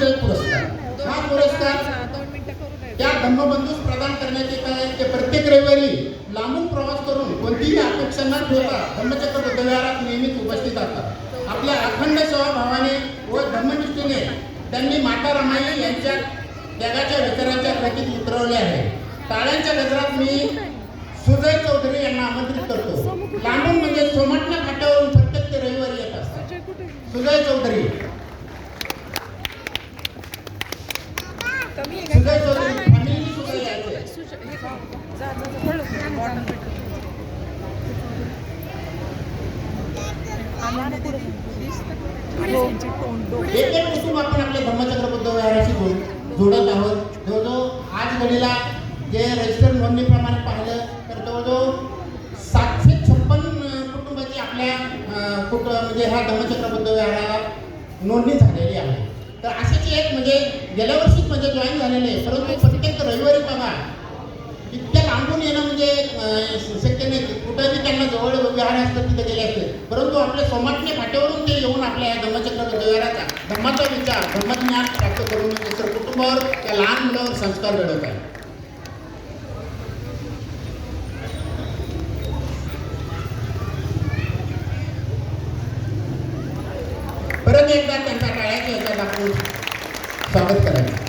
एक पुरस्कार. हा पुरस्कार त्या धम्मबंधूस प्रदान करण्यात येत आहे. ते प्रत्येक रविवारी लांबून प्रवास करून कोणतीही अपेक्षा न ठेवता धम्मचक्र बुद्धविहारात नेहमीच उपस्थित असतात. आपल्या अखंड सेवाभावाने व धम्मनिष्ठेने त्यांनी माता रमाई यांच्या जगाच्या विचारांच्या प्रतीक उतरवले आहे. टाळ्यांच्या गजरात मी सुजय चौधरी यांना आमंत्रित करतो. लांबून म्हणजे सोमटणा फाट्यावरून प्रत्येक ते रविवारी येत असतात. सुजय चौधरी. सुजय चौधरी फॅमिली सुद्धा यायचे. एक एक कुटुंब आपण आपल्या धम्मचक्र बुद्धविहाराशी जोडत आहोत. जवळजवळ आज घडीला जे रजिस्टर नोंदणीप्रमाणे पाहिलं तर जवळजवळ 756 कुटुंबाची आपल्या म्हणजे ह्या धम्मचक्र बुद्धविहाराला नोंदणी झालेली आहे. तर असेच एक म्हणजे गेल्या वर्षीच म्हणजे जॉईन झालेले आहे. परंतु प्रत्येक रविवारी बघा इतक्या लांबून येणं म्हणजे शक्य नाही. कुठेही त्यांना जवळ विहार असतात तिथे गेले असते. परंतु आपल्या सोमाटणे फाट्यावरून ते येऊन आपल्या या धम्मचक्र बुद्धविहाराचा धम्माचा विचार धम्मज्ञान प्राप्त करून तर कुटुंबावर त्या लहान मुलावर संस्कार घडवत आहे. परत एकदा त्यांचा टाळ्याच्या ह्याच्यात आपण स्वागत करायचं.